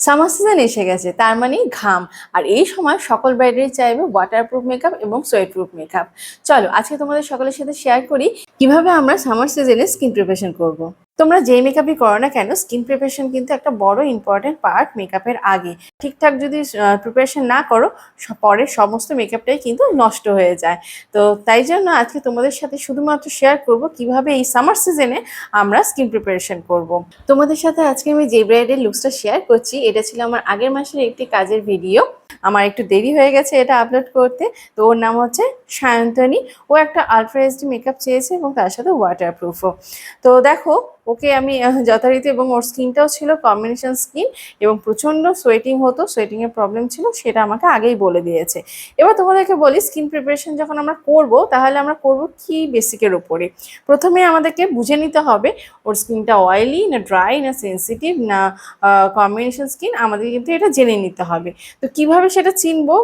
Summer season এসে গেছে, তার মানে ঘাম। আর এই সময় সকল ব্রাইডারই চাইবে ওয়াটারপ্রুফ মেকআপ এবং সোয়েটপ্রুফ মেকআপ। চলো আজকে তোমাদের সকলের সাথে শেয়ার করি কিভাবে আমরা সামার সিজনে স্কিন প্রিপারেশন করব। তোমরা যেই মেকআপই করো না কেন, স্কিন প্রিপারেশন কিন্তু একটা বড় ইম্পর্টেন্ট পার্ট মেকআপের আগে। ঠিকঠাক যদি প্রিপারেশন না করো, পরের সমস্ত মেকআপটাই কিন্তু নষ্ট হয়ে যায়। তো তাই জন্য আজকে তোমাদের সাথে শুধুমাত্র শেয়ার করব কিভাবে এই সামার সিজনে আমরা স্কিন প্রিপারেশন করব। তোমাদের সাথে আজকে আমি যে ব্রাইডের লুকসটা শেয়ার করছি, এটা ছিল আমার আগের মাসের একটি কাজের ভিডিও। আমার একটু দেরি হয়ে গেছে এটা আপলোড করতে। তো ওর নাম হচ্ছে সায়ন্তনী। ও একটা আলট্রা এইচডি মেকআপ চেয়েছে এবং তার সাথে ওয়াটারপ্রুফও। তো দেখো, ওকে আমি যথারীতি, এবং ওর স্কিনটাও ছিল কম্বিনেশন স্কিন এবং প্রচণ্ড সোয়েটিং হতো, সোয়েটিংয়ের প্রবলেম ছিল, সেটা আমাকে আগেই বলে দিয়েছে। এবার তোমাদেরকে বলি, স্কিন প্রিপারেশন যখন আমরা করব তাহলে আমরা করব কি বেসিকের উপরে। প্রথমে আমাদেরকে বুঝে নিতে হবে ওর স্কিনটা অয়েলি না ড্রাই না সেন্সিটিভ না কম্বিনেশন স্কিন, আমাদের কিন্তু এটা জেনে নিতে হবে। তো কিভাবে সেটা চিনবো,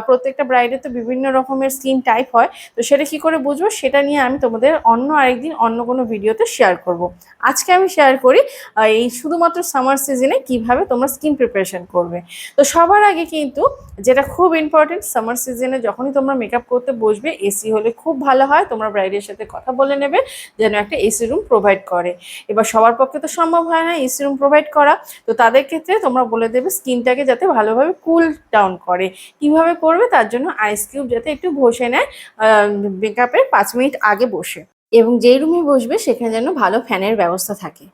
প্রত্যেকটা ব্রাইডের তো বিভিন্ন রকমের স্কিন টাইপ হয়, তো সেটা কি করে বুঝবো সেটা নিয়ে আমি তোমাদের অন্য আরেকদিন অন্য কোনো ভিডিওতে শেয়ার করব। আজকে আমি শেয়ার করি এই শুধুমাত্র সামার সিজনে কিভাবে তোমরা স্কিন প্রিপারেশন করবে। তো সবার আগে কিন্তু যেটা খুব ইম্পর্টেন্ট, সামার সিজনে যখনই তোমরা মেকআপ করতে বসবে, এসি হলে খুব ভালো হয়। তোমরা ব্রাইডের সাথে কথা বলে নেবে যেন একটা এসি রুম প্রোভাইড করে। এবার সবার পক্ষে তো সম্ভব হয় না এসি রুম প্রোভাইড করা, তো তাদের ক্ষেত্রে তোমরা বলে দেবে স্কিনটাকে যাতে ভালোভাবে কুল ডাউন করে। কিভাবে করবে, তার জন্য আইস কিউব যাতে একটু ঘষে নেয় মেকআপের 5 মিনিট আগে বসে, এবং যেই রুমে বসবে সেখানে যেন ভালো ফ্যানের ব্যবস্থা থাকে।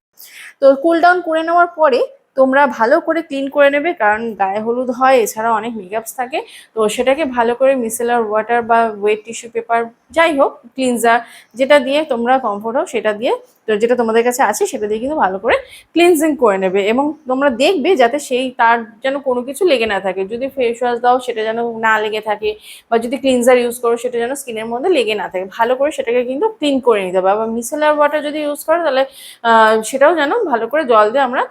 তো কুল ডাউন করে নেওয়ার পরে তোমরা ভালো করে ক্লিন করে নেবে, কারণ গায়ে হলুদ হয়, এছাড়া অনেক মেকআপস থাকে। তো সেটাকে ভালো করে মিসেলার ওয়াটার বা ওয়েট টিস্যু পেপার, যাই হোক ক্লিনজার যেটা দিয়ে তোমরা কমফোর্ট হও সেটা দিয়ে, তো যেটা তোমাদের কাছে আছে সেটা দিয়ে কিন্তু ভালো করে ক্লিনজিং করে নেবে। এবং তোমরা দেখবে যাতে তার যেন কোনো কিছু লেগে না থাকে। যদি ফেস ওয়াশ দাও সেটা যেন না লেগে থাকে, বা যদি ক্লিনজার ইউজ করো সেটা যেন স্কিনের মধ্যে লেগে না থাকে। ভালো করে সেটাকে কিন্তু ক্লিন করে নিতে হবে। আবার মিসেলার ওয়াটার যদি ইউজ করো তাহলে সেটাও যেন ভালো করে জল দিয়ে আমরা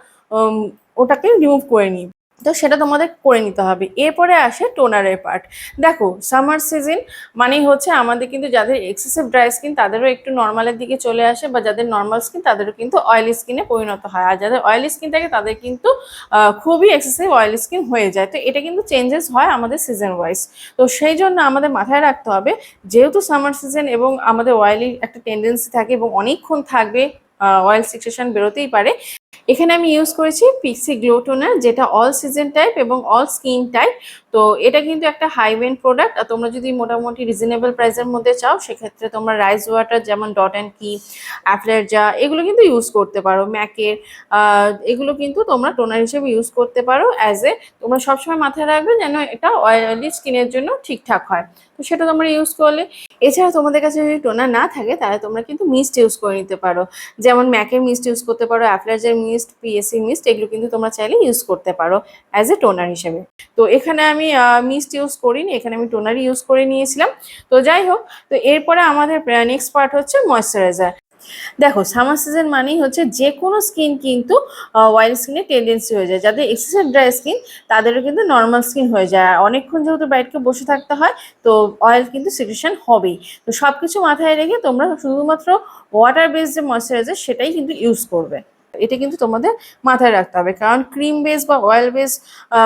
ওটাকে রিমুভ করে নিই। তো সেটা তোমাদের করে নিতে হবে। এরপরে আসে টোনারের পার্ট। দেখো, সামার সিজন মানেই হচ্ছে আমাদের কিন্তু যাদের এক্সেসিভ ড্রাই স্কিন তাদেরও একটু নর্মালের দিকে চলে আসে, বা যাদের নর্মাল স্কিন তাদেরও কিন্তু অয়েলি স্কিনে পরিণত হয়। আর যাদের অয়েলি স্কিন থাকে তাদের কিন্তু খুবই এক্সেসিভ অয়েলি স্কিন হয়ে যায়। তো এটা কিন্তু চেঞ্জেস হয় আমাদের সিজন ওয়াইজ। তো সেই জন্য আমাদের মাথায় রাখতে হবে, যেহেতু সামার সিজন এবং আমাদের অয়েলি একটা টেন্ডেন্সি থাকে এবং অনেকক্ষণ থাকবে, অয়েল সিক্রেশন বেরোতেই পারে। এখানে আমি ইউজ করেছি পিক্সি গ্লো টোনার, যেটা অল সিজন টাইপ এবং অল স্কিন টাইপ। তো এটা কিন্তু একটা হাই এন্ড প্রোডাক্ট। আর তোমরা যদি মোটামুটি রিজনেবল প্রাইসের মধ্যে চাও, সেক্ষেত্রে তোমরা রাইস ওয়াটার যেমন ডট অ্যান্ড কি, অ্যাফ্লেরজা, এগুলো কিন্তু ইউজ করতে পারো। ম্যাকের এগুলো কিন্তু তোমরা টোনার হিসেবে ইউজ করতে পারো। তোমরা সবসময় মাথায় রাখবে যেন এটা অয়েলি স্কিনের জন্য ঠিকঠাক হয়। তো সেটা তোমরা ইউজ করলে। এছাড়া তোমাদের কাছে যদি টোনার না থাকে তাহলে তোমরা কিন্তু মিস্ট ইউজ করে নিতে পারো, যেমন ম্যাকের মিস্ট ইউজ করতে পারো, অ্যাফ্লেরজার মিস্ট, পিএসসি মিস্ট, এগুলো কিন্তু তোমরা চাইলে ইউজ করতে পারো অ্যাজ এ টোনার হিসেবে। তো এখানে আমি মিস্ট ইউজ করিনি, এখানে আমি টোনারই ইউজ করে নিয়েছিলাম। তো যাই হোক, তো এরপরে আমাদের নেক্সট পার্ট হচ্ছে ময়েশ্চারাইজার। দেখো, সামার সিজন মানেই হচ্ছে যে কোনো স্কিন কিন্তু অয়েল স্কিনের টেন্ডেন্সি হয়ে যায়। যাদের এক্সেসিভ ড্রাই স্কিন তাদেরও কিন্তু নর্মাল স্কিন হয়ে যায়। আর অনেকক্ষণ যেহেতু ব্রাইডকে বসে থাকতে হয়, তো অয়েল কিন্তু সিক্রেশন হবেই। তো সব কিছু মাথায় রেখে তোমরা শুধুমাত্র ওয়াটার বেস যে ময়েশ্চারাইজার সেটাই কিন্তু ইউজ করবে। এটা কিন্তু তোমাদের মাথায় রাখতে হবে, কারণ ক্রিম বেস বা অয়েল বেস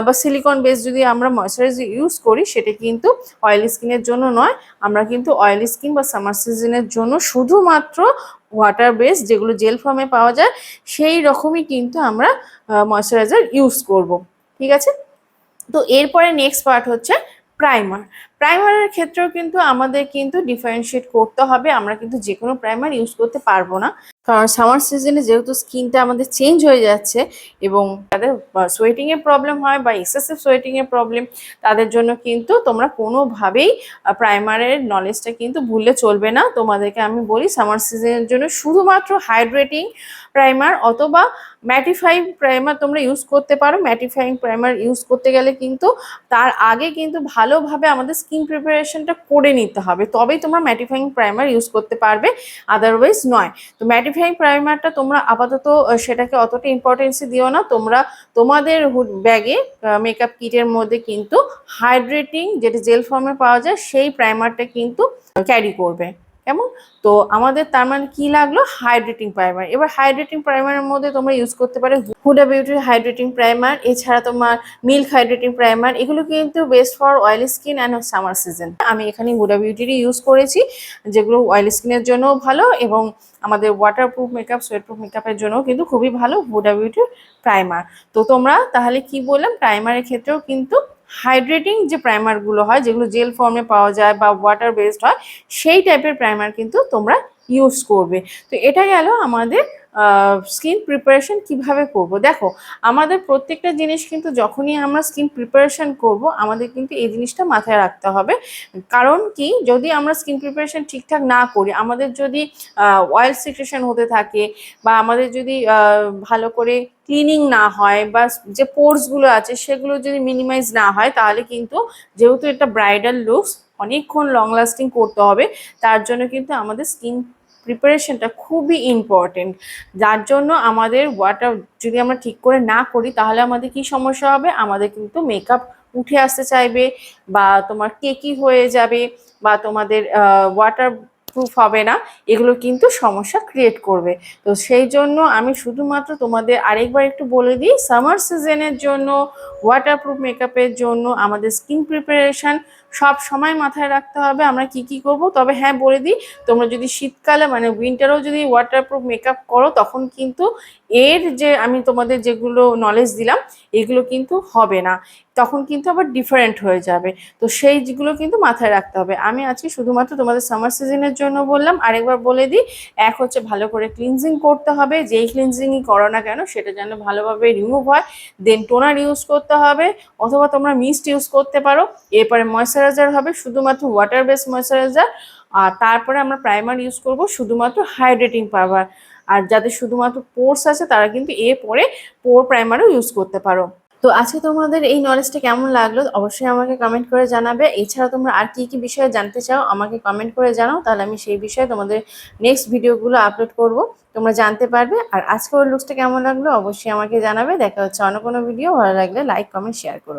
বা সিলিকন বেস যদি আমরা ময়েশ্চারাইজার ইউজ করি, সেটা কিন্তু অয়েলি স্কিনের জন্য নয়। আমরা কিন্তু অয়েলি স্কিন বা সামার সিজনের জন্য শুধুমাত্র ওয়াটার বেস, যেগুলো জেল ফর্মে পাওয়া যায়, সেই রকমই কিন্তু আমরা ময়েশ্চারাইজার ইউজ করব। ঠিক আছে? তো এরপরে নেক্সট পার্ট হচ্ছে প্রাইমার। প্রাইমারের ক্ষেত্রেও কিন্তু আমাদের কিন্তু ডিফারেন্সিয়েট করতে হবে। আমরা কিন্তু যে কোনো প্রাইমার ইউজ করতে পারবো না, কারণ সামার সিজনে যেহেতু স্কিনটা আমাদের চেঞ্জ হয়ে যাচ্ছে, এবং তাদের সোয়েটিংয়ের প্রবলেম হয় বা এক্সেসিভ সোয়েটিংয়ের প্রবলেম, তাদের জন্য কিন্তু তোমরা কোনোভাবেই প্রাইমারের নলেজটা কিন্তু ভুললে চলবে না। তোমাদেরকে আমি বলি, সামার সিজনের জন্য শুধুমাত্র হাইড্রেটিং প্রাইমার অথবা ম্যাটিফাইং প্রাইমার তোমরা ইউজ করতে পারো। ম্যাটিফাইং প্রাইমার ইউজ করতে গেলে কিন্তু তার আগে কিন্তু ভালোভাবে আমাদের স্কিন প্রিপারেশনটা করে নিতে হবে, তবেই তোমরা ম্যাটিফাইং প্রাইমার ইউজ করতে পারবে, আদারওয়াইজ নয়। তো ম্যাটিফাইং প্রাইমারটা তোমরা আপাতত সেটাকে অতটা ইম্পর্টেন্সি দিও না। তোমরা তোমাদের ব্যাগে মেকআপ কিটের মধ্যে কিন্তু হাইড্রেটিং, যেটা জেল ফর্মে পাওয়া যায়, সেই প্রাইমারটা কিন্তু ক্যারি করবে। কেমন? তো আমাদের তার মানে কি লাগলো, হাইড্রেটিং প্রাইমার। এবার হাইড্রেটিং প্রাইমারের মধ্যে তোমরা ইউজ করতে পারো হুডা বিউটির হাইড্রেটিং প্রাইমার, এছাড়া তোমার মিল্ক হাইড্রেটিং প্রাইমার। এগুলো কিন্তু best for oily skin and summer season. আমি এখানে হুডা বিউটিরই ইউজ করেছি, যেগুলো অয়েলি স্কিনের জন্যও ভালো এবং আমাদের ওয়াটারপ্রুফ মেকআপ, সোয়েটপ্রুফ মেকআপের জন্য কিন্তু খুবই ভালো হুডা বিউটির প্রাইমার। তো তোমরা তাহলে কি বললাম, প্রাইমারের ক্ষেত্রেও কিন্তু হাইড্রেটিং যে প্রাইমারগুলো হয়, যেগুলো জেল ফর্মে পাওয়া যায় বা ওয়াটার বেসড হয়, সেই টাইপের প্রাইমার কিন্তু তোমরা ইউজ করবে। তো এটা গেল আমাদের স্কিন প্রিপারেশন কিভাবে করব। দেখো, আমাদের প্রত্যেকটা জিনিস কিন্তু যখনই আমরা স্কিন প্রিপারেশন করব, আমাদের কিন্তু এই জিনিসটা মাথায় রাখতে হবে। কারণ কি, যদি আমরা স্কিন প্রিপারেশন ঠিকঠাক না করি, আমাদের যদি অয়েল সিক্রেশন হতে থাকে বা আমাদের যদি ভালো করে ক্লিনিং না হয় বা যে পোর্সগুলো আছে সেগুলো যদি মিনিমাইজ না হয়, তাহলে কিন্তু যেহেতু এটা ব্রাইডাল লুকস, অনেকক্ষণ লং লাস্টিং করতে হবে, তার জন্য কিন্তু আমাদের স্কিন প্রিপারেশনটা খুবই ইম্পর্টেন্ট। যার জন্য আমাদের ওয়াটার যদি আমরা ঠিক করে না করি, তাহলে আমাদের কি সমস্যা হবে, আমাদের কিন্তু মেকআপ উঠে আসতে চাইবে বা তোমার কেকি হয়ে যাবে বা তোমাদের ওয়াটার প্রুফ হবে না, এগুলো কিন্তু সমস্যা ক্রিয়েট করবে। তো সেই জন্য আমি শুধুমাত্র তোমাদের আরেকবার একটু বলে দিই, সামার সিজনের জন্য ওয়াটারপ্রুফ মেকআপের জন্য আমাদের স্কিন প্রিপারেশন সব সময় মাথায় রাখতে হবে আমরা কি কি করব। তবে হ্যাঁ বলে দিই, তোমরা যদি শীতকালে মানে উইন্টারেও যদি ওয়াটারপ্রুফ মেকআপ করো, তখন কিন্তু এর যে আমি তোমাদের যেগুলো নলেজ দিলাম, এগুলো কিন্তু হবে না, তখন কিন্তু আবার ডিফারেন্ট হয়ে যাবে। তো সেই যেগুলো কিন্তু মাথায় রাখতে হবে। আমি আজকে শুধুমাত্র তোমাদের সামার সিজনের জন্য বললাম। আরেকবার বলে দিই, এক হচ্ছে ভালো করে ক্লিনজিং করতে হবে, যেই ক্লিনজিংই করো না কেন সেটা যেন ভালোভাবে রিমুভ হয়। দেন টোনার ইউজ করতে হবে, অথবা তোমরা মিস্ট ইউজ করতে পারো। এরপরে ময়শ্চারাইজার হবে, শুধুমাত্র ওয়াটার বেস ময়শ্চারাইজার। আর তারপরে আমরা প্রাইমার ইউজ করব, শুধুমাত্র হাইড্রেটিং প্রাইমার। আর যাদের শুধুমাত্র পোর্স আছে তারা কিন্তু এরপরে পোর প্রাইমারও ইউজ করতে পারো। তো আজকে তোমাদের এই নলেজটা কেমন লাগলো অবশ্যই আমাকে কমেন্ট করে জানাবে। এছাড়া তোমরা আর কি কি বিষয়ে জানতে চাও আমাকে কমেন্ট করে জানাও, তাহলে আমি সেই বিষয়ে তোমাদের নেক্সট ভিডিওগুলো আপলোড করব, তোমরা জানতে পারবে। আর আজকের লুকসটা কেমন লাগলো অবশ্যই আমাকে জানাবে। দেখা হচ্ছে অন্য কোনো ভিডিও, ভালো লাগলে লাইক কমেন্ট শেয়ার করো।